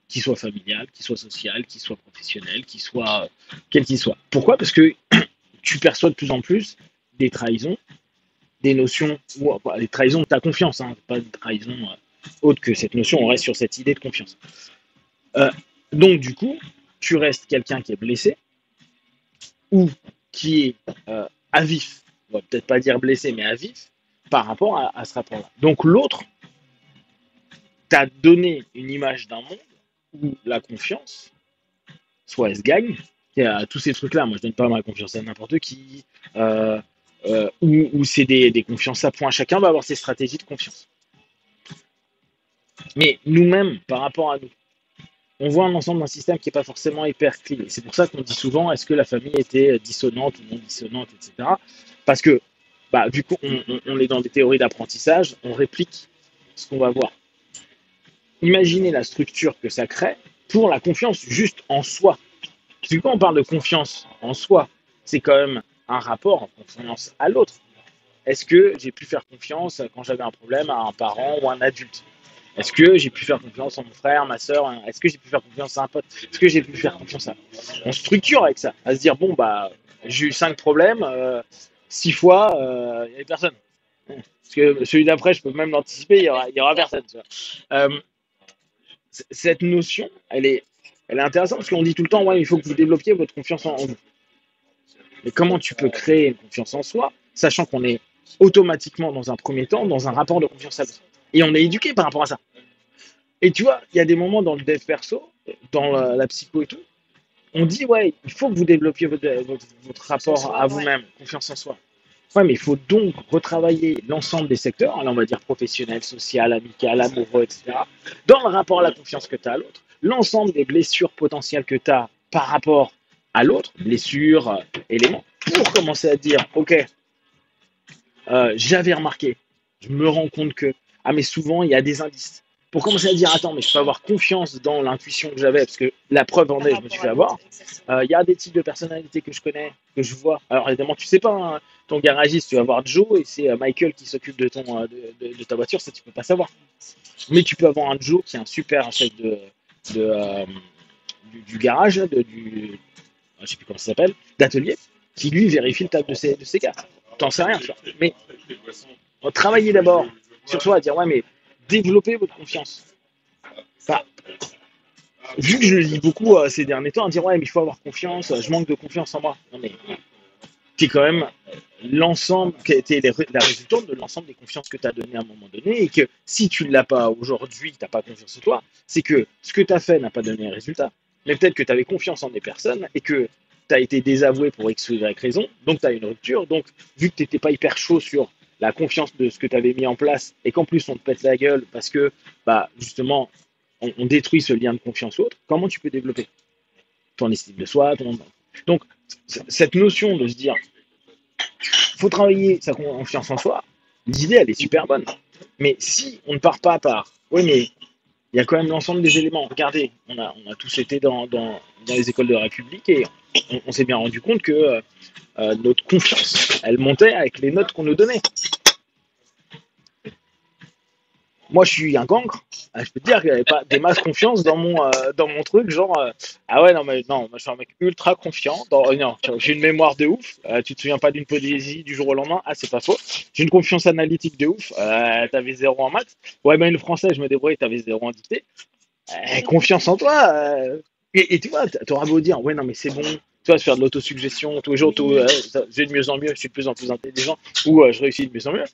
qu'il soit familial, qu'il soit social, qu'il soit professionnel, qu'il soit quel qu'il soit. Pourquoi? Parce que tu perçois de plus en plus des trahisons, des notions, ou des trahisons de ta confiance, hein, pas des trahisons autres que cette notion, on reste sur cette idée de confiance. Euh, donc du coup, tu restes quelqu'un qui est blessé ou qui est à vif, on va peut-être pas dire blessé, mais à vif par rapport à ce rapport-là. Donc l'autre t'a donné une image d'un monde où la confiance, soit elle se gagne, il y a tous ces trucs-là, moi je donne pas ma confiance à n'importe qui, ou c'est des confiances à point, chacun va avoir ses stratégies de confiance. Mais nous-mêmes, par rapport à nous, on voit un ensemble d'un système qui n'est pas forcément hyper clean. C'est pour ça qu'on dit souvent, est-ce que la famille était dissonante ou non dissonante, etc. Parce que, vu qu'on est dans des théories d'apprentissage, on réplique ce qu'on va voir. Imaginez la structure que ça crée pour la confiance juste en soi. Parce que quand on parle de confiance en soi, c'est quand même un rapport en confiance à l'autre. Est-ce que j'ai pu faire confiance quand j'avais un problème à un parent ou à un adulte? Est-ce que j'ai pu faire confiance en mon frère, ma soeur? Est-ce que j'ai pu faire confiance à un pote? Est-ce que j'ai pu faire confiance à... On structure avec ça, à se dire, bon, j'ai eu 5 problèmes, 6 fois, il n'y avait personne. Parce que celui d'après, je peux même l'anticiper, il y aura personne. Tu vois. Cette notion, elle est intéressante parce qu'on dit tout le temps, ouais, il faut que vous développiez votre confiance en vous. Mais comment tu peux créer une confiance en soi, sachant qu'on est automatiquement, dans un premier temps, dans un rapport de confiance à l'autre. Et on est éduqué par rapport à ça. Et tu vois, il y a des moments dans le dev perso, dans la psycho et tout, on dit, ouais, il faut que vous développiez votre rapport à vous-même, confiance en soi. Ouais, mais il faut donc retravailler l'ensemble des secteurs, là on va dire professionnel, social, amical, amoureux, etc., dans le rapport à la confiance que tu as à l'autre, l'ensemble des blessures potentielles que tu as par rapport à l'autre, blessures, éléments, pour commencer à dire, ok, j'avais remarqué, je me rends compte que, mais souvent il y a des indices. Pour commencer à dire, attends, mais je peux avoir confiance dans l'intuition que j'avais, parce que la preuve en est, je me suis fait avoir. Il y a des types de personnalités que je connais, que je vois. Alors évidemment, tu sais pas, hein, ton garagiste, tu vas voir Joe et c'est Michael qui s'occupe de ta voiture, ça tu peux pas savoir. Mais tu peux avoir un Joe qui est un super chef de, du garage, je sais plus comment ça s'appelle, d'atelier, qui lui vérifie le table de ses gars. T'en sais rien, tu vois. Mais travaillez d'abord sur soi, à dire, ouais, mais développez votre confiance. Enfin, vu que je le dis beaucoup ces derniers temps, à dire, ouais, mais il faut avoir confiance, je manque de confiance en moi. Non, mais qui est quand même l'ensemble, qui a été la résultante de l'ensemble des confiances que tu as données à un moment donné, et que si tu ne l'as pas aujourd'hui, tu n'as pas confiance en toi, c'est que ce que tu as fait n'a pas donné un résultat, mais peut-être que tu avais confiance en des personnes, et que tu as été désavoué pour X ou Y raison, donc tu as une rupture, donc vu que tu n'étais pas hyper chaud sur la confiance de ce que tu avais mis en place, et qu'en plus on te pète la gueule parce que, justement, on détruit ce lien de confiance ou autre, comment tu peux développer ton estime de soi, Donc, cette notion de se dire, faut travailler sa confiance en soi, l'idée, elle est super bonne. Mais si on ne part pas par, oui, mais il y a quand même l'ensemble des éléments. Regardez, on a tous été dans les écoles de la République et on s'est bien rendu compte que notre confiance, elle montait avec les notes qu'on nous donnait. Moi, je suis un cancre. Je peux te dire qu'il n'y avait pas des masses confiance dans mon truc, genre ah ouais non mais non, moi je suis un mec ultra confiant. Non, j'ai une mémoire de ouf. Tu te souviens pas d'une poésie du jour au lendemain? Ah c'est pas faux. J'ai une confiance analytique de ouf. T'avais zéro en maths. Ouais mais le français je me débrouille. T'avais zéro en dictée. Confiance en toi. Et tu vois, t'auras beau dire ouais non mais c'est bon. Tu vois, se faire de l'autosuggestion tous les jours, j'ai de mieux en mieux, je suis de plus en plus intelligent, ou je réussis de mieux en mieux.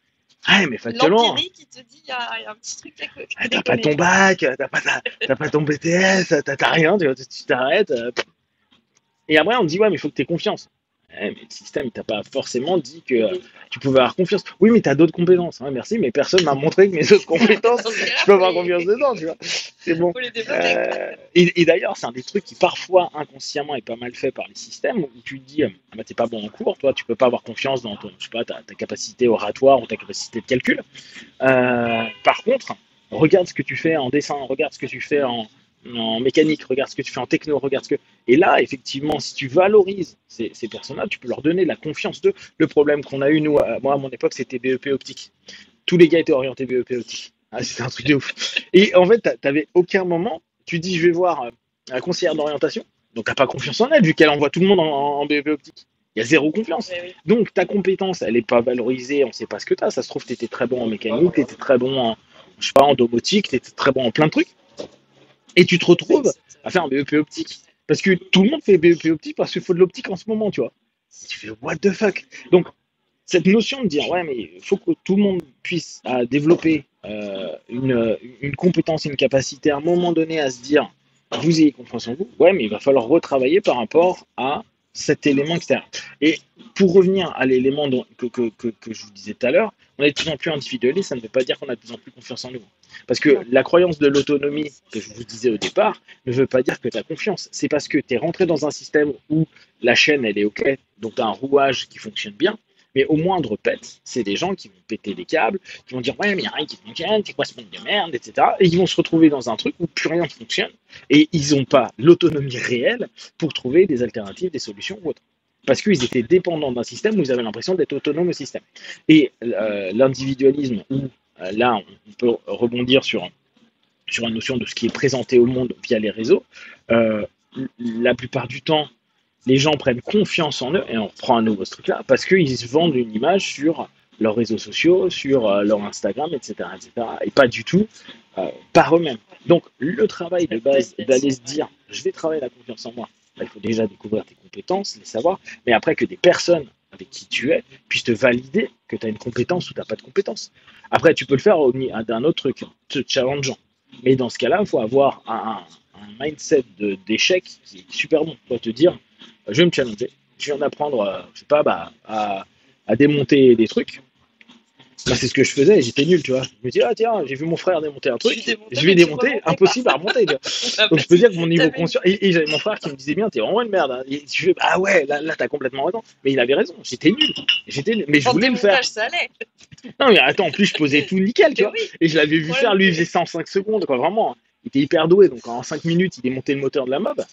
Ah, mais factuellement. L'empirie qui te dit, il y a un petit truc qui T'as pas ton bac, t'as pas ton BTS, t'as rien, tu t'arrêtes. Et après, on te dit, ouais, mais il faut que tu aies confiance. Ouais, mais le système, il t'a pas forcément dit que tu pouvais avoir confiance. Oui, mais tu as d'autres compétences. Hein, merci, mais personne m'a montré que mes autres compétences, je peux avoir confiance dedans, tu vois. C'est bon. Faut les développer. Et d'ailleurs, c'est un des trucs qui, parfois, inconsciemment, est pas mal fait par les systèmes, où tu te dis, t'es pas bon en cours, toi, tu peux pas avoir confiance dans je sais pas, ta capacité oratoire ou ta capacité de calcul. Par contre, regarde ce que tu fais en dessin, regarde ce que tu fais en mécanique, regarde ce que tu fais en techno, regarde ce que... Et là, effectivement, si tu valorises ces personnes-là, tu peux leur donner la confiance d'eux. Le problème qu'on a eu, nous, moi, à mon époque, c'était BEP optique. Tous les gars étaient orientés BEP optique. Ah, c'était un truc de ouf. Et en fait, t'avais aucun moment, Tu dis, je vais voir la conseillère d'orientation, donc t'as pas confiance en elle, vu qu'elle envoie tout le monde en BEP optique. Il y a zéro confiance. Mais oui. Donc ta compétence, elle n'est pas valorisée, on ne sait pas ce que tu as. Ça se trouve, tu étais très bon en mécanique, tu étais très bon en, je sais pas, en domotique, tu étais très bon en plein de trucs. Et tu te retrouves à faire un BEP optique. Parce que tout le monde fait BEP optique parce qu'il faut de l'optique en ce moment, tu vois. Et tu fais what the fuck. Donc, cette notion de dire, ouais, mais il faut que tout le monde puisse développer une compétence, une capacité à un moment donné à se dire, vous ayez confiance en vous, ouais, mais il va falloir retravailler par rapport à cet élément extérieur. Et pour revenir à l'élément que je vous disais tout à l'heure, on est de plus en plus individualiste, ça ne veut pas dire qu'on a de plus en plus confiance en nous. Parce que la croyance de l'autonomie que je vous disais au départ ne veut pas dire que tu as confiance. C'est parce que tu es rentré dans un système où la chaîne, elle est OK, donc tu as un rouage qui fonctionne bien, mais au moindre pète, c'est des gens qui vont péter des câbles, qui vont dire ouais, mais il n'y a rien qui fonctionne, c'est quoi ce monde de merde, etc. Et ils vont se retrouver dans un truc où plus rien ne fonctionne et ils n'ont pas l'autonomie réelle pour trouver des alternatives, des solutions ou autre. Parce qu'ils étaient dépendants d'un système où ils avaient l'impression d'être autonomes au système. Et l'individualisme, où là on peut rebondir sur la notion de ce qui est présenté au monde via les réseaux, euh, la plupart du temps, les gens prennent confiance en eux, et on reprend à nouveau ce truc-là, parce qu'ils se vendent une image sur leurs réseaux sociaux, sur leur Instagram, etc., etc., et pas du tout par eux-mêmes. Donc, le travail de base, d'aller se dire, je vais travailler la confiance en moi, bah, il faut déjà découvrir tes compétences, les savoir, mais après que des personnes avec qui tu es puissent te valider que tu as une compétence ou tu n'as pas de compétence. Après, tu peux le faire d'un autre truc, te challengeant. Mais dans ce cas-là, il faut avoir un mindset d'échec qui est super bon. Il faut te dire, je vais me challenger, je viens d'apprendre, je sais pas, bah, à démonter des trucs. Bah, c'est ce que je faisais, j'étais nul, tu vois. Je me dis, ah tiens, j'ai vu mon frère démonter un truc, je vais démonter, impossible à remonter. Tu vois. Donc je peux dire que mon niveau conscient. Et j'avais mon frère qui me disait bien, t'es vraiment une merde. Hein. Et je fais, ah ouais, là t'as complètement raison. Mais il avait raison, j'étais nul. Mais je voulais le faire. Ça allait. Non, mais attends, en plus, je posais tout nickel, tu vois. Oui. Et je l'avais vu faire, lui, il faisait ça en 5 secondes, quoi, vraiment. Il était hyper doué, donc en 5 minutes, il démontait le moteur de la mob.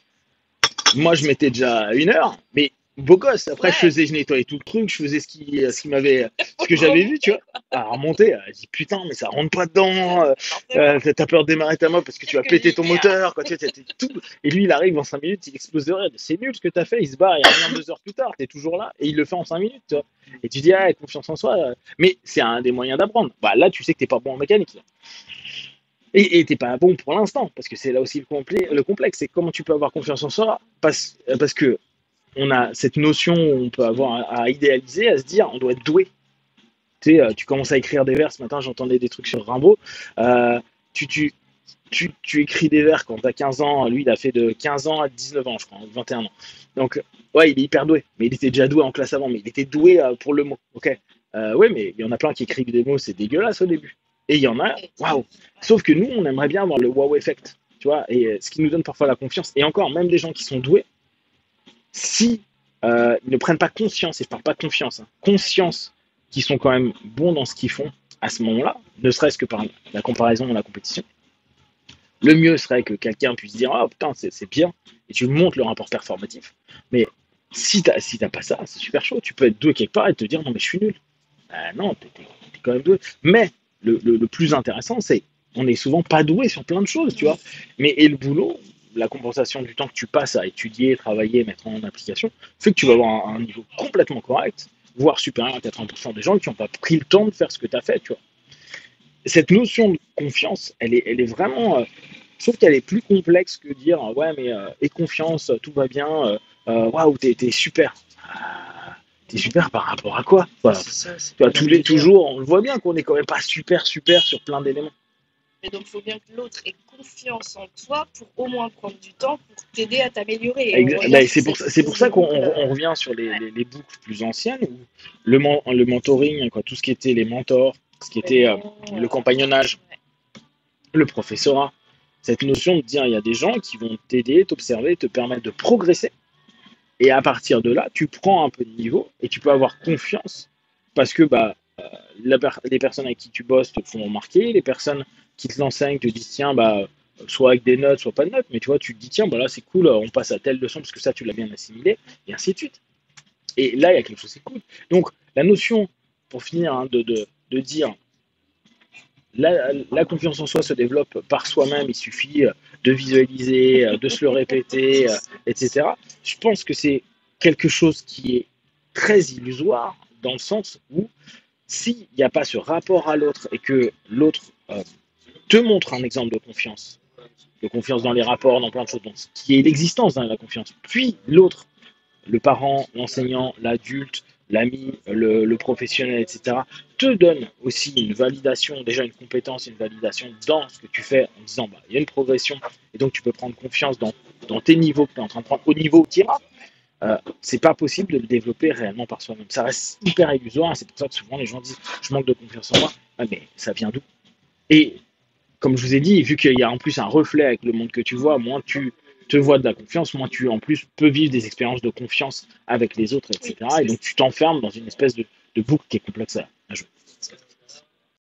Moi, je mettais déjà 1 heure, mais beau gosse. Après, ouais. Je nettoyais tout le truc, je faisais ce que j'avais vu, tu vois. À remonter, je dis putain, mais ça rentre pas dedans. T'as peur de démarrer ta mob parce que tu vas péter ton moteur, quoi. Tu vois, tout. Et lui, il arrive en 5 minutes, il explose de rire. C'est nul ce que t'as fait, il se barre, il revient 2 heures plus tard, t'es toujours là, et il le fait en 5 minutes, tu vois. Et tu dis, ah, confiance en soi. Mais c'est un des moyens d'apprendre. Bah là, tu sais que t'es pas bon en mécanique. Là. Et t'es pas bon pour l'instant, parce que c'est là aussi le complexe, c'est comment tu peux avoir confiance en soi, parce que on a cette notion où on peut avoir à idéaliser, à se dire, on doit être doué. Tu sais, tu commences à écrire des vers, ce matin j'entendais des trucs sur Rimbaud, tu écris des vers quand t'as 15 ans, lui il a fait de 15 ans à 19 ans, je crois, 21 ans. Donc, ouais, il est hyper doué, mais il était déjà doué en classe avant, mais il était doué pour le mot, ok. Ouais, mais il y en a plein qui écrivent des mots, c'est dégueulasse au début. Et il y en a, waouh. Sauf que nous, on aimerait bien avoir le wow effect, tu vois, et ce qui nous donne parfois la confiance. Et encore, même des gens qui sont doués, si ils ne prennent pas conscience, et je parle pas de confiance, hein, conscience qu'ils sont quand même bons dans ce qu'ils font à ce moment-là, ne serait-ce que par la comparaison ou la compétition, le mieux serait que quelqu'un puisse dire ah putain c'est bien et tu montres le rapport performatif. Mais si t'as pas ça, c'est super chaud. Tu peux être doué quelque part et te dire non mais je suis nul. Non, t'es quand même doué. Mais le plus intéressant, c'est on est souvent pas doué sur plein de choses, tu vois. Mais et le boulot, la compensation du temps que tu passes à étudier, travailler, mettre en application, fait que tu vas avoir un niveau complètement correct, voire supérieur à 80% des gens qui n'ont pas pris le temps de faire ce que tu as fait, tu vois. Cette notion de confiance, elle est vraiment. Je trouve qu'elle est plus complexe que dire ouais, mais aie confiance, tout va bien, waouh, t'es super. T'es super par rapport à quoi? Voilà. Ça, tu vois, toujours, on le voit bien qu'on est quand même pas super sur plein d'éléments. Mais donc, il faut bien que l'autre ait confiance en toi pour au moins prendre du temps pour t'aider à t'améliorer. C'est pour ça qu'on revient sur les boucles plus anciennes, où le mentoring, quoi, tout ce qui était les mentors, ce qui était le compagnonnage, le professorat, cette notion de dire il y a des gens qui vont t'aider, t'observer, te permettre de progresser. Et à partir de là, tu prends un peu de niveau et tu peux avoir confiance parce que bah, les personnes avec qui tu bosses te font remarquer, les personnes qui te l'enseignent te disent tiens, bah, soit avec des notes, soit pas de notes, mais tu vois, tu te dis tiens, bah là c'est cool, on passe à telle leçon parce que ça tu l'as bien assimilé, et ainsi de suite. Et là, il y a quelque chose qui est cool. Donc, la notion, pour finir, hein, de dire la confiance en soi se développe par soi-même, il suffit de visualiser, de se le répéter, etc. Je pense que c'est quelque chose qui est très illusoire dans le sens où s'il n'y a pas ce rapport à l'autre et que l'autre te montre un exemple de confiance dans les rapports, dans plein de choses, donc, qui est l'existence de la confiance, puis l'autre, le parent, l'enseignant, l'adulte, l'ami, le professionnel, etc., te donne aussi une validation, déjà une compétence, une validation dans ce que tu fais en disant bah, il y a une progression et donc tu peux prendre confiance dans tes niveaux que tu es en train de prendre, au niveau où tu iras. C'est pas possible de le développer réellement par soi-même. Ça reste hyper illusoire, c'est pour ça que souvent les gens disent je manque de confiance en moi. Ah, mais ça vient d'où? Et comme je vous ai dit, vu qu'il y a en plus un reflet avec le monde que tu vois, moins tu te vois de la confiance, moins tu en plus peux vivre des expériences de confiance avec les autres, Oui, etc. Et donc tu t'enfermes dans une espèce de boucle qui est complexe.